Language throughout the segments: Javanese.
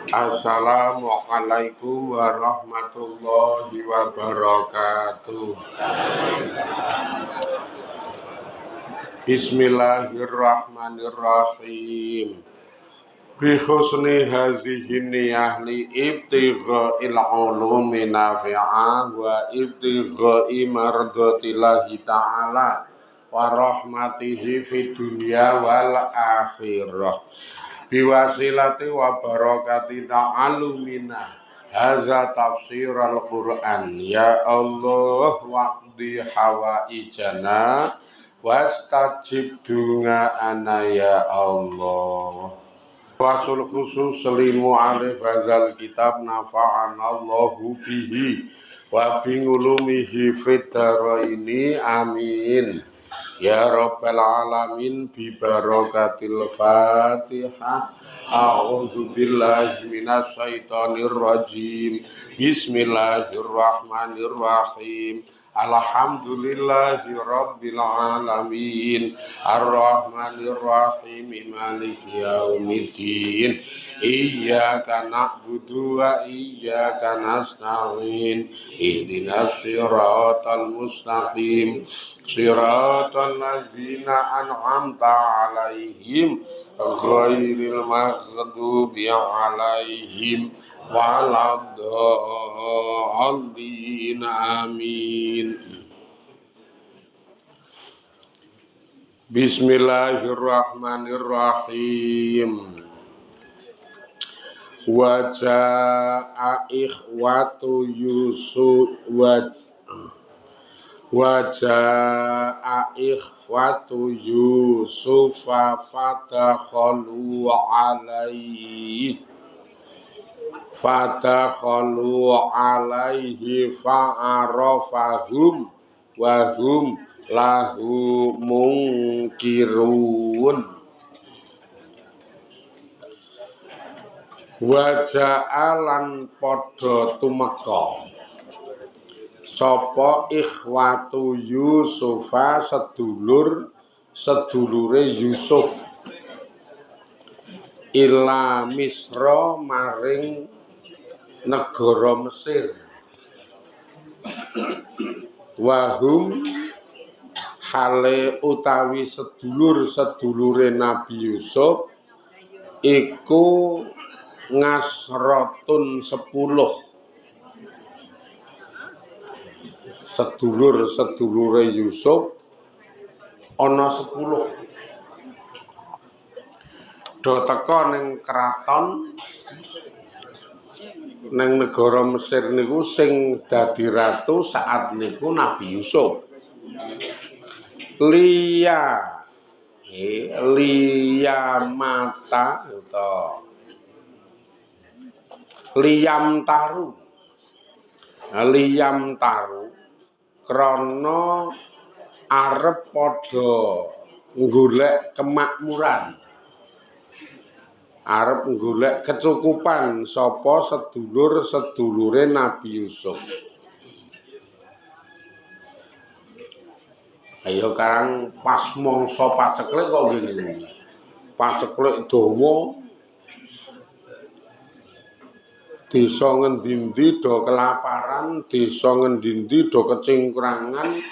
Assalamualaikum warahmatullahi wabarakatuh. Bismillahirrahmanirrahim. Bi husni hadhihi niyah li ibtigha'il ulumi nafi'ah wa ibtigha'i mardatillahi ta'ala wa rahmatihi fid dunya wal akhirah. Biwasilati wa barakati ta'alumina haza tafsir al-Qur'an. Ya Allah waqdi hawaijana wastajib du'ana ya Allah. Wasul khusus selimu alif hazal kitab nafa'anallahu bihi wa bingulumihi fid dharaini amin. Ya Rabbal Alamin bi barakatil Fatihah. A'udzu billahi minasy syaithanir rajim. Bismillahirrahmanirrahim. Alhamdulillahi rabbil alamin. Arrahmanir rahim. Maliki yaumiddin. Iyyaka na'budu wa iyyaka nasta'in. Ihdinas siratal mustaqim. Siratal ladzina an'amta 'alaihim ghairil maghdubi 'alaihim waladdallin amin. Bismillahirrahmanirrahim. Waja'a ikhwatu Yusuf Waja'a ikhwatu Yusufa fadakhalu alaihi fa'arafahum wa hum lahu munkirun. Waja'alan padha tumeka sapa ikhwatu Yusufa sedulure Yusuf ila Misra maring negara Mesir. Wahum hale utawi sedulure Nabi Yusuf iku ngasrotun 10. Sedulure Yusuf ana 10. Do teka ning kraton ning negara Mesir niku sing dadi ratu saat niku Nabi Yusuf. Liya mata utawa liyam taru krana arep padha golek kemakmuran, arep golek kecukupan sapa sedulure Nabi Yusuf. Ayo karang pas mangsa paceklik kok ngene. Paceklik dawa desa ngendi-endi do kelaparan, desa ngendi-endi do kecingkrangan,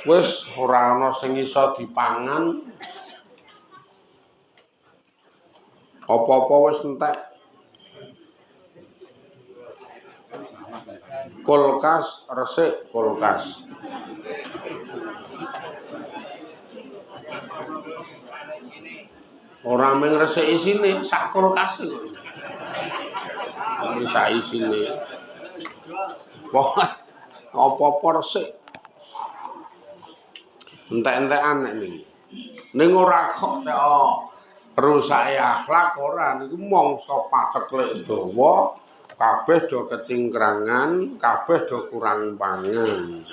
wis ora ana sing iso dipangan. Apa-apa wis entek. Kulkas resik kulkas. Ora mung resik isine, sak kulkas kok. Sak isine. Apa-apa resik. Entek-entekan nek niki. Ning ora kok nek rusake akhlak ora niku mangsa paceklik dawa, kabeh do kecingkrangan, kabeh do kurang pangan.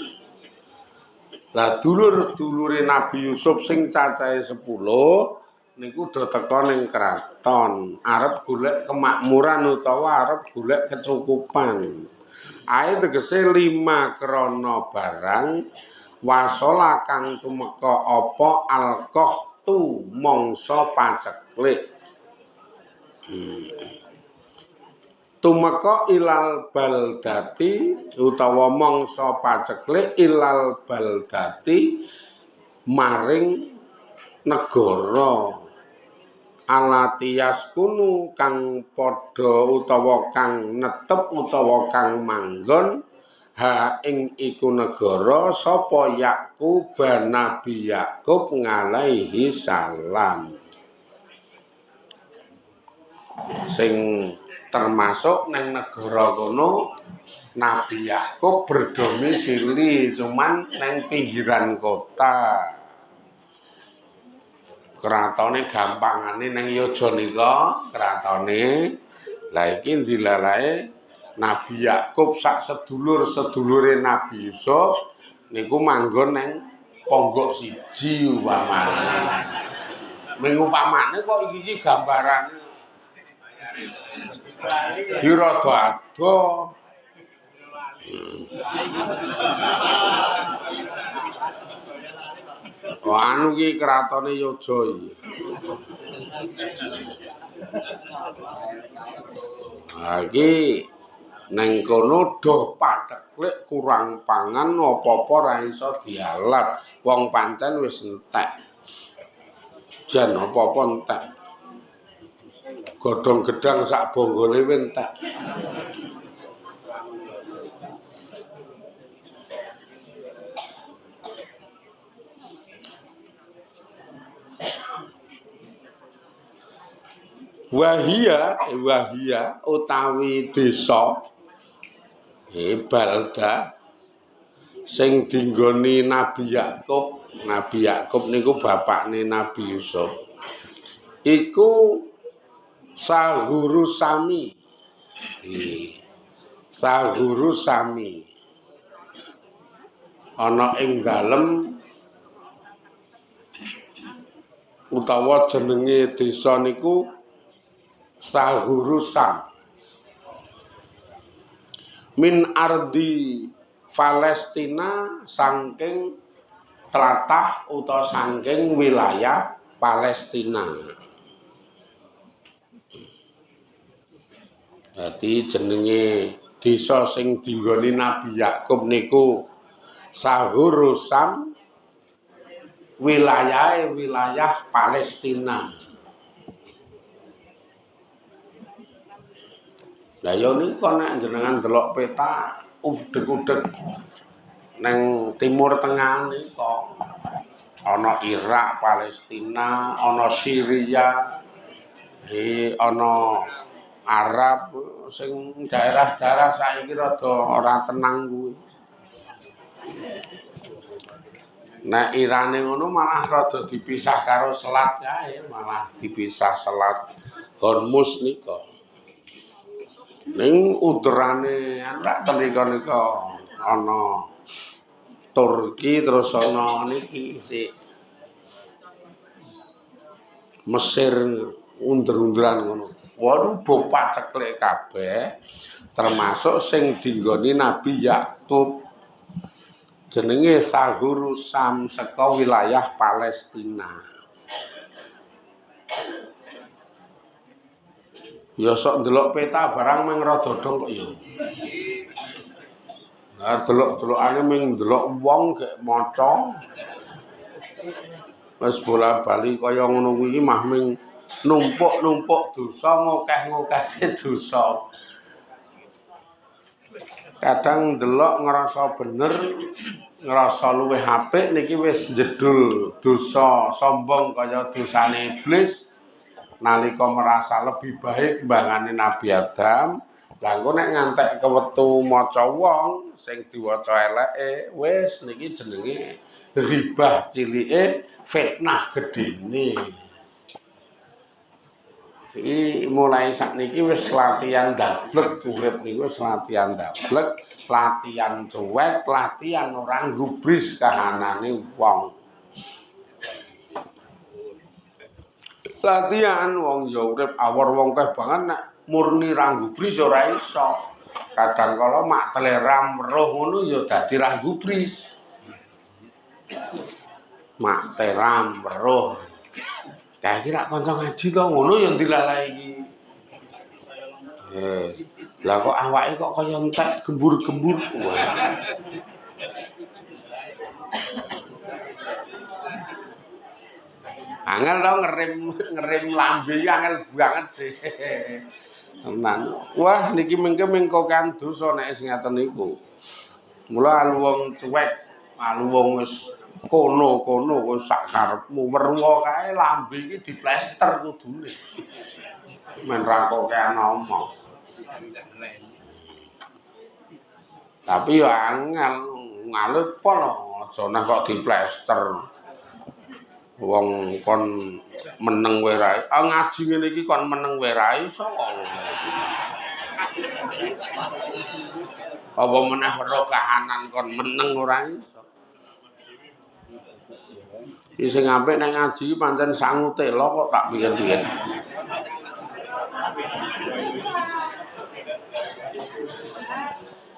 Lah dulur-dulure Nabi Yusuf sing cacahe 10 niku do teka ning kraton, arep golek kemakmuran utawa arep golek kecukupan. Ae tegese 5 krana barang wasala kang tumeka apa alqahtu mangsa paceklik. tumeka ilal baldati utawa mangsa paceklik ilal baldati maring negara alatias kunu kang padha utawa kang netep utawa kang manggon ha ing iku negara sapa Yakub Nabi Yakub ngalaihi salam sing termasuk nang negara kono Nabi Yakub berdomisili cuman nang pinggiran kota. Kratone gampangane nang Yojo nika, kratone. Lah iki dilalae Nabi Yakub sak sedulur-sedulure Nabi Yusuf niku manggon nang ponggok siji upamane. Ming upamane kok iki gambarane dirada ado. Oh, anu ki kratone Yojo iki. Iki neng kono do paceklik kurang pangan apa-apa ra iso dialap. Wong pancen wis entek. Jan apa-apa entek. Godhong gedang sak bonggole entek. Wahia utawi desa balda sing dinggoni Nabi Yakub. Nabi Yakub niku bapakne Nabi Yusuf. Iku Sahuru Sami. Sahuru Sami. Ana ing dalem utawa jenenge desa niku Sahurusam min ardi Palestina saking tlatah utawa saking wilayah Palestina. Dadi jenenge desa sing dinggoni Nabi Yakub niku Sahurusam wilayah Palestina. Lah ya nika nek jenengan delok peta udeg-udeg nang timur tengah nika ana Irak, Palestina, ana Syria, ana Arab sing daerah-daerah saiki rada ora tenang kuwi. Nek Irane ngono malah rada dipisah karo selat kae, malah dipisah selat Hormuz nika. Ning udrane anak nika ana Turki terus ana niki sik Mesir under-underan ngono. Waduh bo paceklik kabeh termasuk sing dinggoni Nabi Yakub. Jenenge Sahurusam saka wilayah Palestina. Ya sok ndelok peta barang mung rada dong kok ya. Lah delok-delokane mung ndelok wong gek maca. Wis bola-bali kaya ngono kuwi mah mung numpuk-numpuk dosa ngokeh-ngokehke dosa. Kadang ndelok ngrasa bener, ngrasa luwih apik niki wis jedul dosa sombong kaya dosane iblis. Nalika merasa lebih baik mbangane Nabi Adam, lha engko nek ngantek kewetu maca wong sing diwaca eleke, wis niki jenenge ghibah cilike, fitnah gedene. Iki mulai sakniki wis latihan dablek urip niku wis latihan dablek, latihan cuek, latihan ora gubris kahanane wong. Latihan wong ya urip awor wong keh banget nek murni ra gubris ora iso. Kadang kala mak teleram weruh ngono ya dadi ra gubris. Mak teram weruh. Kae iki rak kanca ngaji to ngono ya dilalahi iki. Lah kok awake kok kaya entek gembur-gembur. Wah. Angel to ngerem lambe iki angel banget sih. Tenan. Wah niki mengke mengkokan dosa nek sing ngaten niku. Mula alu wong cuek, alu wong wis kono-kono wis sak karepmu weruh kae lambe iki diplester kudune. Men rakokean omong. Tapi ya angel ngalut pol aja nah kok diplester. Wong kon meneng wae ra. Ngaji ngene iki kon meneng wae ra iso kok. Apa meneh weruh kahanan kon meneng ora iso. Iki sing apik nek ngaji iki pancen sangu tela kok tak pikir-pikir.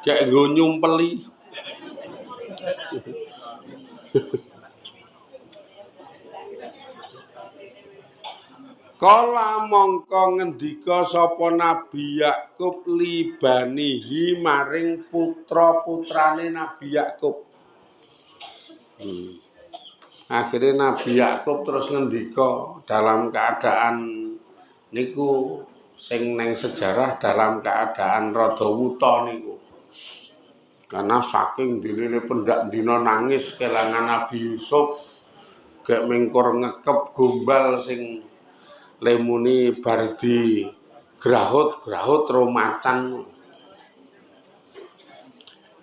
Kayak nggo nyumpeli. Kala mongko ngendika sapa Nabi Yakub libanihi maring putra-putrane Nabi Yakub. Akhirnya Nabi Yakub terus ngendika dalam keadaan niku sing neng sejarah dalam keadaan rada wuta niku. Karena saking dilile pendak dina nangis kelangan Nabi Yusuf gek mengkor ngekep gombal sing lemuni bar di grahut romacan.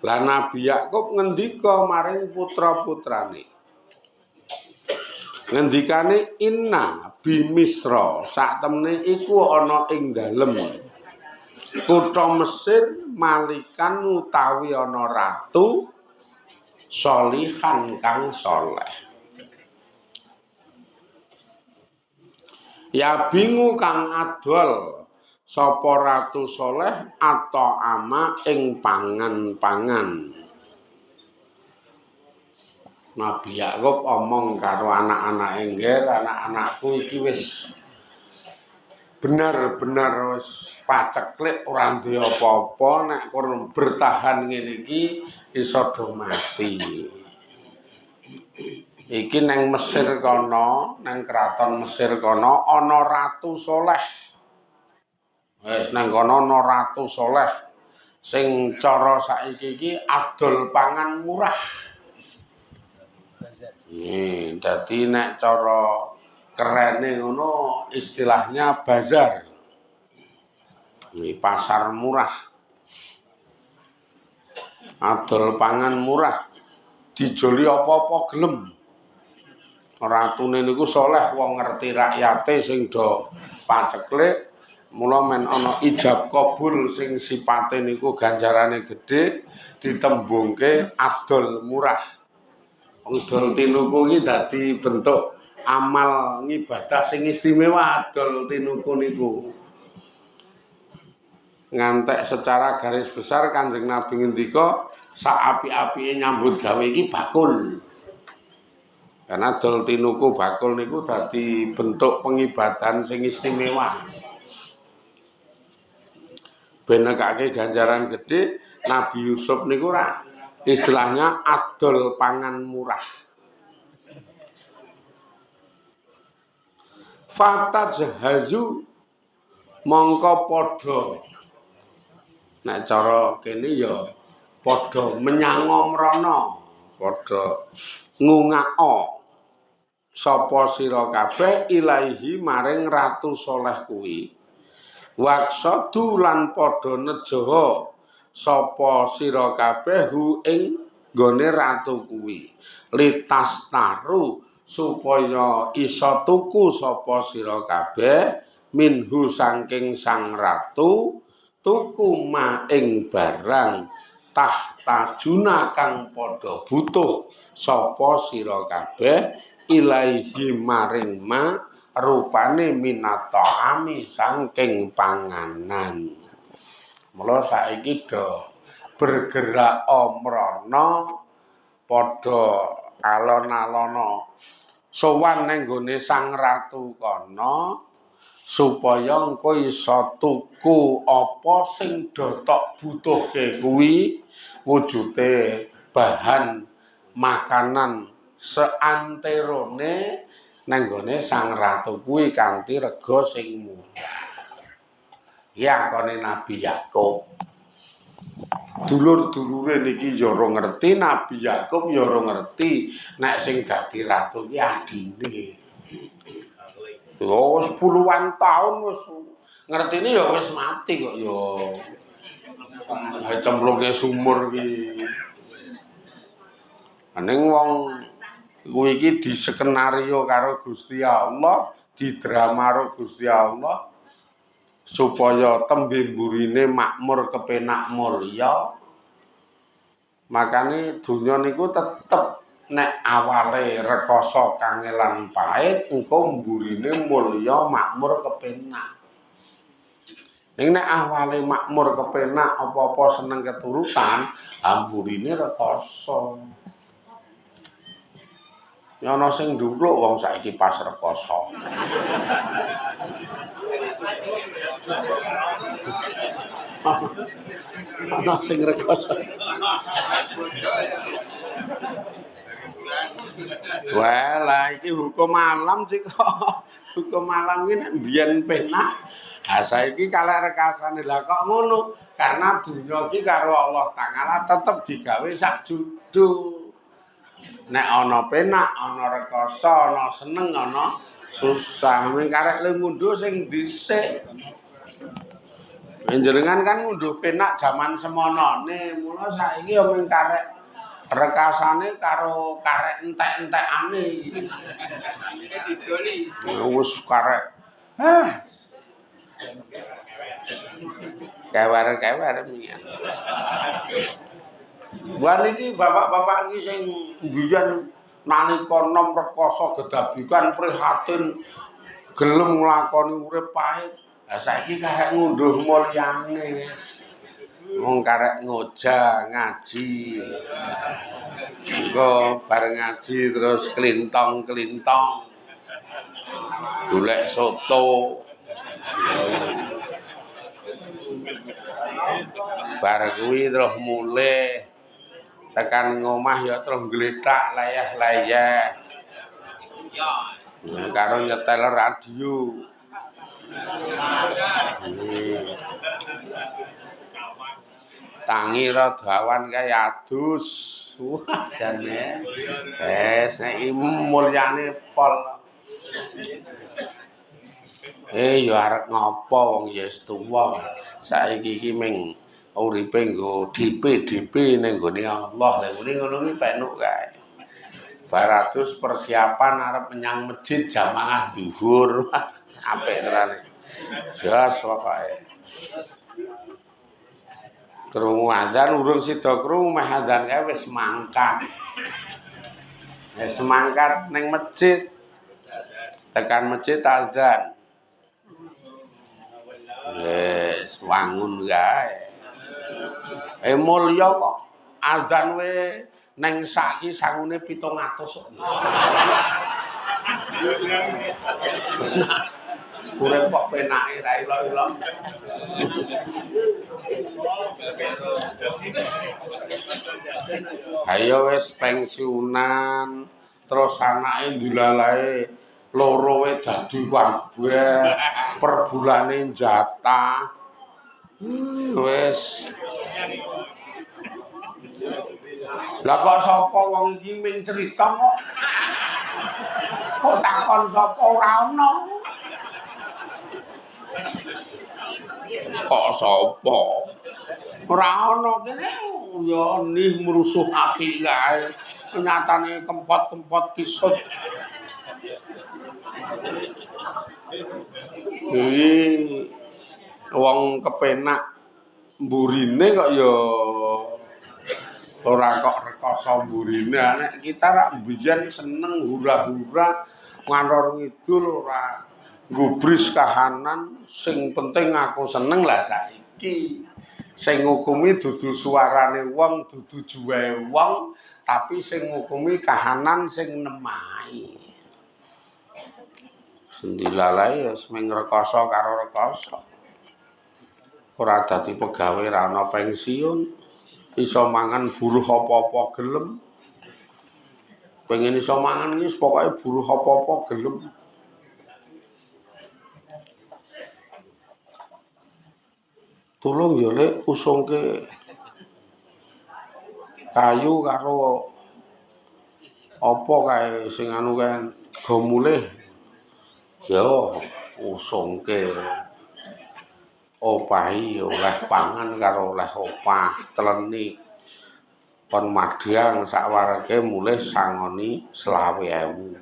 Lah Nabi Yakub ngendika maring putra-putrane. Ngendikane inna bi Misra sak temene iku ana ing dalem kutha Mesir malikan utawi ana ratu solihan kang saleh. Ya bingu kang adol sapa ratu soleh atau ama ing pangan-pangan. Nabi Yakub omong karo anak-anak engger, anak-anakku iki wis bener-bener wis paceklik ora duwe apa-apa nek kurang bertahan ngene iki iso do mati. Iki nang Mesir kono, nang kraton Mesir kono ana ratu soleh. Wis nang kono ana ratu soleh sing cara saiki iki adol pangan murah. Dadi nek cara kerene ngono istilahnya bazar. Ini pasar murah. Adol pangan murah. Dijoli apa-apa gelem. Ratune niku soleh wong ngerti rakyate sing do paceklik. Mula men ana ijab kabul sing sipate niku ganjarane gedhe ditembungke adol murah. Adol tinuku iki dadi bentuk amal ngibadah sing istimewa adol tinuku niku. Ngantek secara garis besar Kanjeng Nabi ngendika saapi-apike nyambut gawe iki bakul. Karena adol tinuku bakul niku dadi bentuk pengibadan sing istimewa. Ben nekake ganjaran gedhe, Nabi Yusuf niku ora istilahnya adol pangan murah. Fatajhazu mongko padha nek cara kene ya padha menyangomrana, padha ngungaka sapa sira kabeh ilaahi maring ratu saleh kuwi. Waksadu lan padha nejaha sapa sira kabeh hu ing nggone ratu kuwi. Litastaru supaya isa tuku sapa sira kabeh minhu saking sang ratu tuku ma ing barang tahtajuna kang padha butuh sapa sira kabeh ilaahi maring ma rupane minatoami saking panganan. Mula saiki do bergerak omrono padha alon-alono sowan ning gone sang ratu kono supaya engko iso tuku apa sing dotok butuhke kuwi wujude bahan makanan seanterone nenggone sang ratu kuwi kanthi rega sing murah. Ya kone Nabi Yakub. Dulur-dulure niki ya ora ngerti, Nabi Yakub ya ora ngerti nek sing dadi ratu ki adine. Wis puluhan tahun wis ngertine ya wis mati kok ya. Cemplunge sumur ki. Ning wong kuwi iki diskenario karo Gusti Allah, didrama karo Gusti Allah supaya tembe mburine makmur kepenak mulya. Makane donya niku tetep nek awale rekoso kangelan pahit, engko mburine mulya makmur kepenak. Ning nek awale makmur kepenak apa-apa seneng keturutan, amburine rekoso. Ya ana sing nduruk wong saiki pas rekoso. Ana sing rekoso. Wah, lah iki hukum alam sih kok. Hukum alam iki nek mbiyen penak, ha saiki kalek rekasane. Lah kok ngono? Karena dunya iki karo Allah Taala tetep digawe sak judul. Nek ana penak, ana rekoso, ana seneng, ana susah. Ming karek le ngunduh sing dhisik. Njenengan kan ngunduh penak jaman semonone, mula saiki ya ming karek rekasane karo karek entek-entekane. Wis karek. Kewer-kewer miyan. Wah niki bapak-bapak iki sing mbiyen nalika nom rekoso gedabikan prihatin gelem nglakoni urip pahit. Lah saiki karek ngunduh mulyane. Wong karek ngoja ngaji. Engko bareng ngaji terus klintong-klintong. Golek soto. Bar kuwi terus mulih tekan ngomah ya terus gletak layah-layah. Ya karo nyetel radio. Tangi radawan kae adus. Wah jane. Nek mulyane pol. Ya arep ngopo wong ya wis tuwa. Saiki iki ming uripe nggo DP ning gone Allah. Lah ngene ngono ki penuk kae. Baratus persiapan arep menyang masjid jamaah zuhur. Apik terane. Jas pokoke. Krungu adzan urung sida krungu meh adzan kae wis mangkat. Wis mangkat ning masjid. Tekan masjid adzan. Wis wangun kae. Mulya kok adzan we neng saiki sangune 700 kok. Urip kok penake ra ilo-ilo. Ayo wis pensiunan terus anake ndilalae loro we dadi kabeh per bulane jatah. Wis lah kok sapa wong iki ming cerita kok? Kok takon sapa ora ono? Kok sapa? Ora ono kene ya nih merusuh api kae. Nyatane kempot-kempot kisut. Iki wong kepenak mburine kok ya ora kok rekoso mburine. Nek kita rak mbiyen seneng hura-hura ngalor ngidul ora gubris kahanan, sing penting aku seneng. Lah saiki sing ngukumi dudu suarane wong, dudu juwe wong, tapi sing ngukumi kahanan sing nemahi. Dilalae wis ming rekoso karo rekoso. Ora dadi pegawe ra ana pensiun. Iso mangan buruh apa-apa gelem. Pengen iso mangan iki pokoke buruh apa-apa gelem. Tulung ya Lek usungke kayu karo apa kae sing anu kan go mulih. Ya usungke opahi oleh pangan karo oleh opah tleni kon madyang sakwarege mulih sangoni 20.000.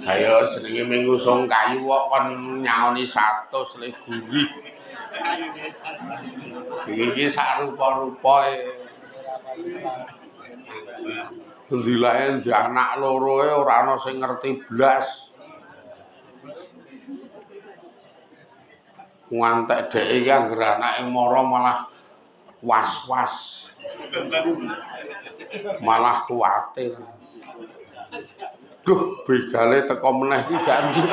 Ayo jenenge ming usung kayu kok kon nyaoni 100 le gurih. Iki sak rupa-rupae. Ndilae di anak loro ora ana sing ngerti blas. Ngantek dhek iki anggere anake mara malah was-was. Malah kuwatir. Duh, begale teko meneh iki gak njur.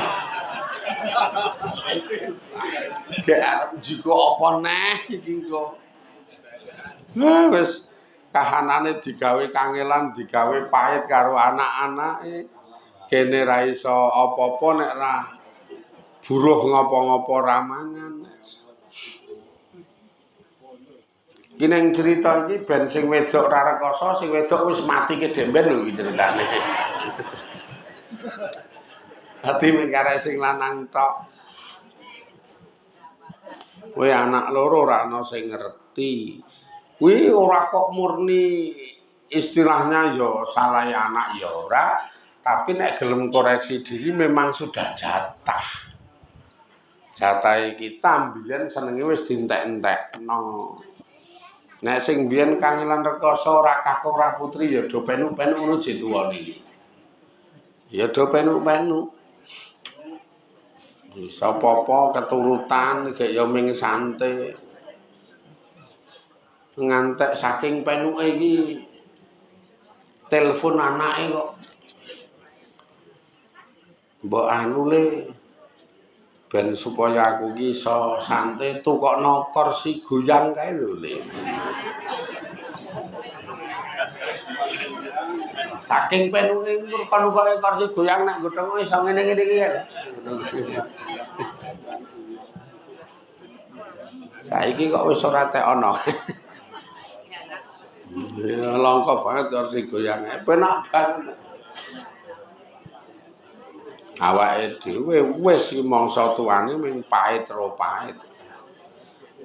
Gak arep njiko apa neh iki kok. Wis kahanane digawe kangelan, digawe pahit karo anak-anake. Kene ra iso apa-apa nek ra buruh ngopo-ngopo ra mangan. Iki ning crita iki ben sing wedok ra rekoso, sing wedok wis mati kedemben lho iki critane. Ati mung karek sing lanang tok. Kowe anak loro ora ana sing ngerti. Kuwi ora kok murni istilahnya ya salah anak ya ora, tapi nek gelem koreksi diri memang sudah jatah. Jatahe kita mbiyen senenge wis dientek-entekno. Nek sing mbiyen kangelan rekoso ora kakung ora putri ya do penu-penu ngono je tuwane. Ya do penu-penu. Sapa-apa keturutan gek ya ming sante. Ngantek saking penuke iki telepon anake kok. Mbok anu le ben supaya aku iki iso santai tukokno kursi goyang kae lho le. Saking penuke rupa-rupane kursi goyang nek godhong iso ngene-ngene iki kan. Saiki kok wis ora tek ana. Ya langka banget kursi goyang. Penak banget. Awake dhewe wis iki mangsa tuane ming pahit ro pahit.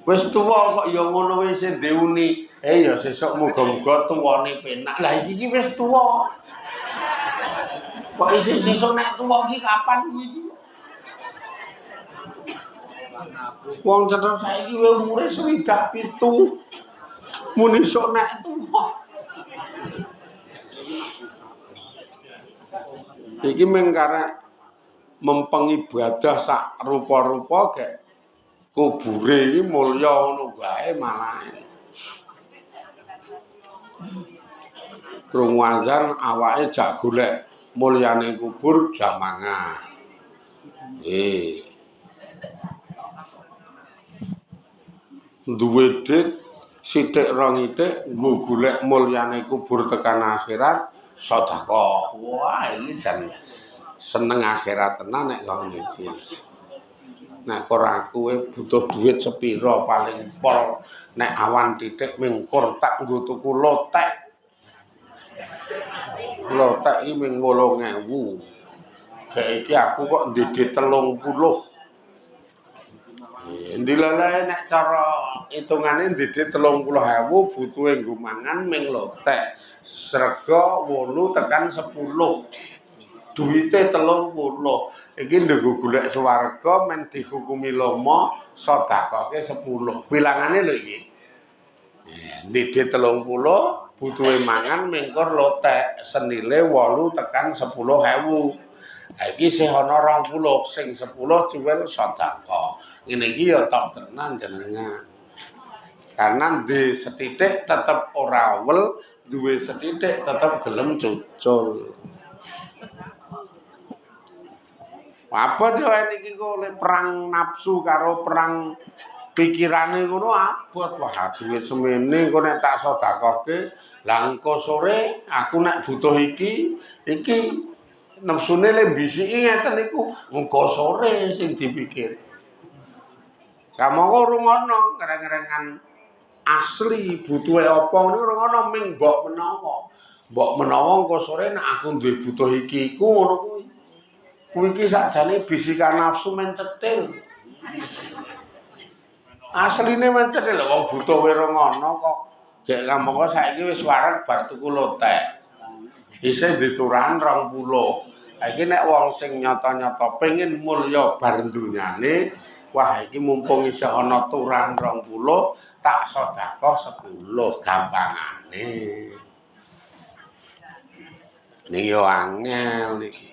Wis tuwa kok ya ngono wis diuni. Ya sesuk muga-muga tuwane penak. Lah iki wis tuwa. Kok isih sesuk nek tuwa iki kapan iki? Wong cetha saiki umure 27. Muni sok nek tuwa. Iki mung karek mempengibadah sak rupa-rupa gek kubure iki mulya ngono wae malah. Krungu azan awake jak golek mulyane kubur jamangah. Duwe dit sithik rong itik nggo golek mulyane kubur tekan akhirat sedekah. Wah, ini jan seneng akhirat tenan nek ngono iki. Nek ora kowe butuh duit sepira paling pol nek awan titik mingkur tak nggo tuku lotek. Lotek iki ming 8.000. Kayak iki aku kok ndedhe 30. Ndilalae nek cara hitungane ndedhe 30.000 butuhe nggo mangan ming lotek. Srega 8 tekan 10. Duite 30. Iki ndenggo golek swarga men dihukumi lomo sedekahke 10. Bilangane lho iki. Ndedhe 30 butuhe mangan mingkur lotek senile 8 tekan 10.000. Ha iki sih ana 20 sing 10 cuwil sedekah. Ngene iki ya tok tenan jenengan. Karena di setitik tetep ora wel duwe sethithik tetep gelem cucul. Abot yo niki kok oleh perang nafsu karo perang pikirane ngono abot. Wah, duit semene kok nek tak sedekahke, lah engko sore aku nek butuh iki nafsune le bisiki ngeten niku, engko sore sing dipikir. Kamangka rungono ngreng-ngrengan asli butuhe apa niku rungono ming mbok menawa. Mbok menawa engko sore nek aku duwe butuh iki iku ngono kuwi. Kuwi iki sakjane bisikan nafsu men cetil. Asline men cetil wong butuh we ngono kok. Gek kamangka saiki wis wareg bar tuku lotek. Isih dituran 20. Iki nek wong sing nyata-nyata pengin mulya bar dunyane, wah iki mumpung isih ana turan 20, tak sedekah 10 gampangane. Niki yo angel niki.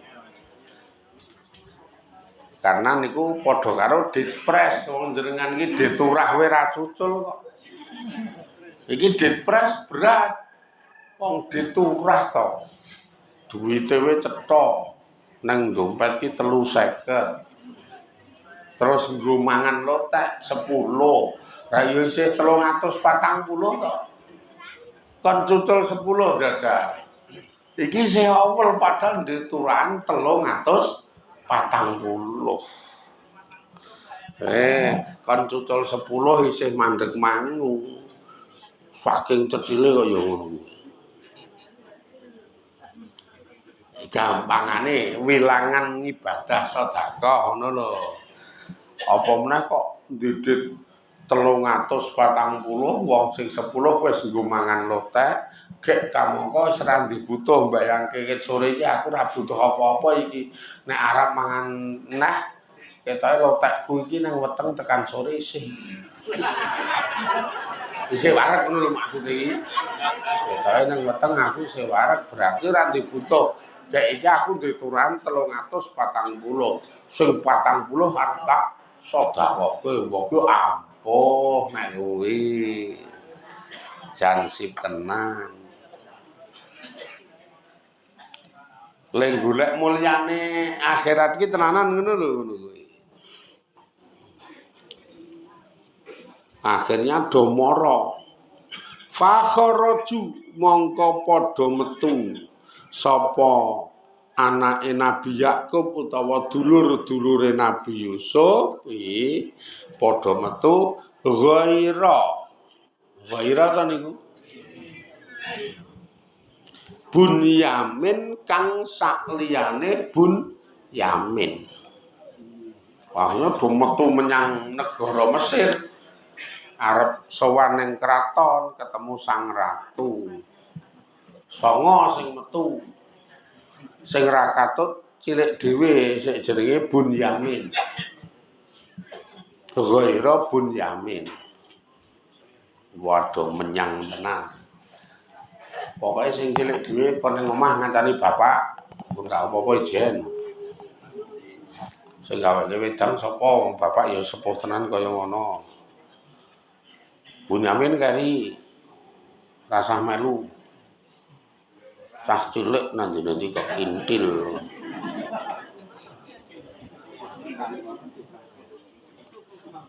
Karena niku padha karo dipres wong jenengan iki diturah we ra cucul kok. Iki dipres berat. Wong diturah to. Duwite we cetha nang dompet ki 350. Terus nggo mangan lotek 10. Lah yo isih 340 to. Kon cucul 10 dadah. Iki isih awel padahal diturahan 340. Kon cucul 10 isih mandeg mangu. Saking cecile kok ya ngono. Gampangane wilangan ibadah sedekah ngono lho. Apa meneh kok ndidit 340 wong sing 10 wis nggo mangan lotek, gek kamangka wis ra dibutuh mbayangke sore iki aku ora butuh apa-apa iki. Nek arep mangan neh ketoke lotekku iki nang weteng tekan sore isih. Isih wareg ngono lho maksud iki. Ketoke nang weteng aku isih wareg berarti ora dibutuh. Gek iki aku diturahan 340. Sing 40 arep tak sedekahke. Wong ku ampuh nek kuwi. Jansip tenan. Lek golek mulyane akhirat ki tenanan ngono lho ngono kuwi. Akhirnya do mara. Fakharaju mongko padha metu sapa anake Nabi Yakub utawa dulur-dulure Nabi Yusuf iki padha metu ghaira ta niku Bunyamin kang sakliyane Bunyamin. Wahnya do metu menyang negara Mesir arep sowan ning kraton ketemu sang ratu. Songo sing metu. Sing ra katut cilik dhewe sik jenenge Bunyamin. Ghaira Bunyamin. Waduh menyang tenan. Pokoke sing cilik dhewe kon ning omah ngancani bapak, pun gak apa-apa ijen. Sing gaweke wedang sapa wong bapak ya sepuh tenan kaya ngono. Bunyamin kari rasah melu. Cah cilik nanti kok intil.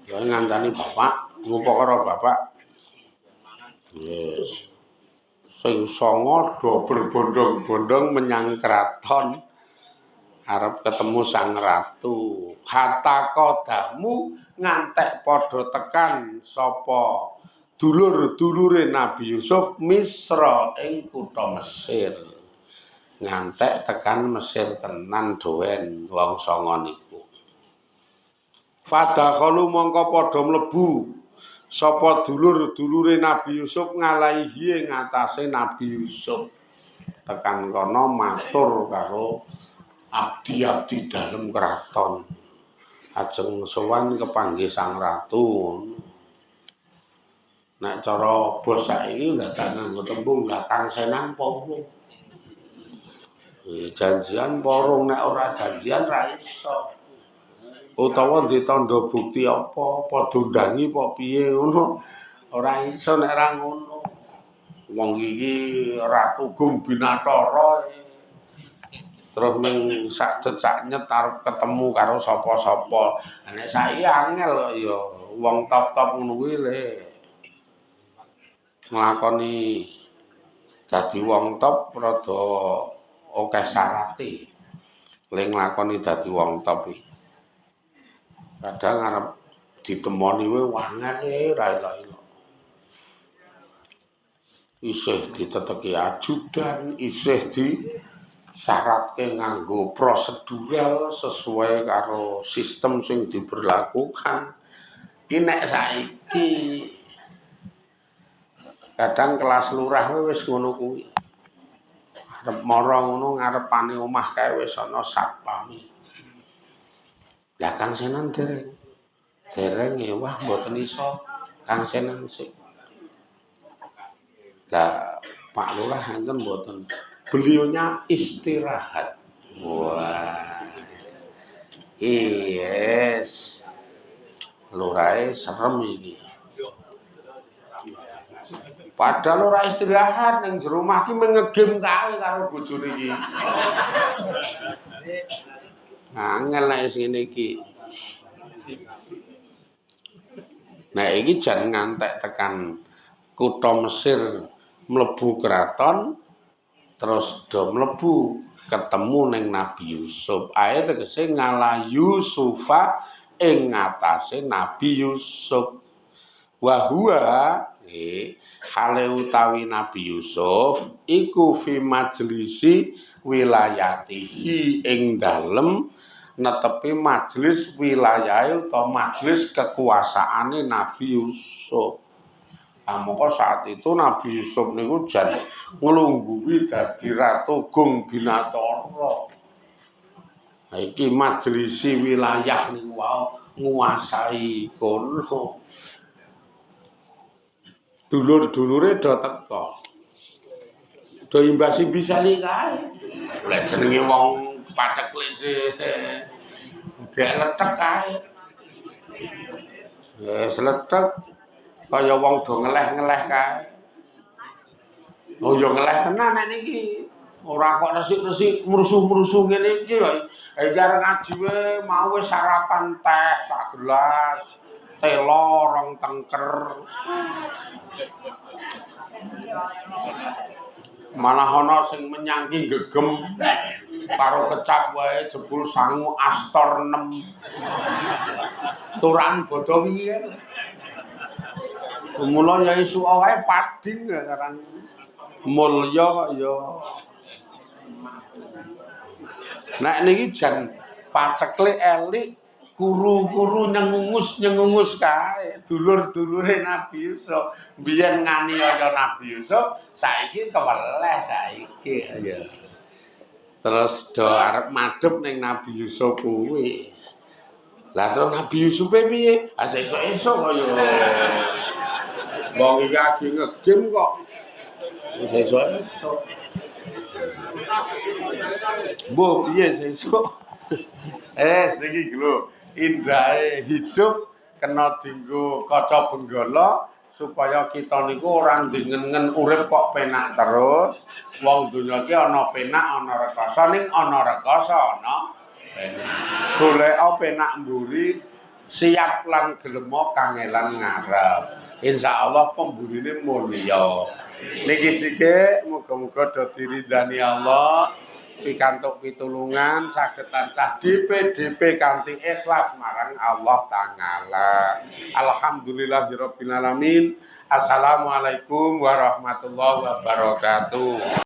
Ya ngancani bapak, ngupo karo bapak. Yes. Sing songo do berbondong-bondong menyang kraton arep ketemu sang ratu. Hatta kodamu ngantek padha tekan sapa dulur-dulure Nabi Yusuf Misra ing kutha Mesir. Ngantek tekan Mesir tenan doen wong songo niku. Fadakhalu mongko padha mlebu sapa dulur-dulure Nabi Yusuf ngalaihi ing atase Nabi Yusuf. Tekan kono matur karo abdi-abdi dalem kraton. Ajeng sowan kepanggih sang ratu. Nek cara bos saiki dadak nganggo tembung Kang Senan porong. Janjian porong nek ora janjian ra iso. Utawa ditandha bukti apa, padha ndangi apa piye ngono. Ora iso nek ra ngono. Wong iki Ratu Gung Binathara terus ming sakdet-saknyet arep ketemu karo sapa-sapa. Nek saiki angel kok ya wong top-top ngono kuwi le nglakoni dadi wong top rada akeh syarate. Le nglakoni dadi wong top iki. Kadang arep ditemoni wae wangel ra elok-elok. Isih diteteki ajudan, isih disyaratke nganggo prosedural sesuai karo sistem sing diberlakukan. Ki nek saiki kadang kelas lurah wis ngono kuwi. Arep mara ngono ngarepane omah kae wis ana satpame. Lah Kang Senan dereng. Dereng ya wah mboten iso Kang Senan sik. Lah Pak Lurah enten mboten. Beliaunya istirahat. Wah. Yes. Lurahe serem iki. Padahal ora istirahat ning jero omah ki mengegem kae karo bojone iki. Angel nek sing ngene iki. Nah iki jan ngantek tekan kutha Mesir mlebu keraton terus do mlebu ketemu ning Nabi Yusuf. Ae tegese ngalah Yusufa ing ngatasé Nabi Yusuf. Wa huwa hale utawi Nabi Yusuf iku fi majlisi wilayatihi ing dalem netepi majelis wilayahe utawa majelis kekuasaane Nabi Yusuf. Maka saat itu Nabi Yusuf niku jan nglungguhi dadi Ratu Gung Binathara. Iki majelisi wilayah niku wau nguasai kono. Dulur-dulure do teka. Do imbasi bisa kae. Lek jenenge wong paceklik gek letek kae. Wis letek kaya wong do ngeleh-ngeleh kae. Oh ya ngeleh tenan nek niki. Ora kok resik-resik mrusuh-mrusuh ngene iki lho. Iki arep ngaji wae mau wis sarapan teh sak gelas, telo rong tengker. Malah ana sing menyangki gegem karo kecap wae jebul sangu astor 6. Turan bodho iki kan. Mula ya isu wae pading karang mulya kok ya. Nek niki jan paceklik elik kuru-kuru nyengungus kae dulur-dulure Nabi Yusuf. Biyen ngani kaya Nabi Yusuf, saiki keweleh saiki ya. Terus do arep madhep ning Nabi Yusuf kuwi. Lah terus Nabi Yusuf piye? Esuk-esuk kaya wong iki lagi ngegim kok. Esuk-esuk. Mbok piye sesuk? Niki lho, indahe hidup kena dienggo kaca benggala supaya kita niku ora ndengen urip kok penak terus. Wong donya iki ana penak ana rekoso ning ana rekoso ana penak. Golek penak mburi siap lan gelem kangelan ngarep. Insyaallah pemburine mulya. Niki sithik muga-muga do diridani Allah. Pikantuk pitulungan saged tansah DP kanthi ikhlas marang Allah Ta'ala. Alhamdulillahirabbil alamin. Assalamualaikum warahmatullahi wabarakatuh.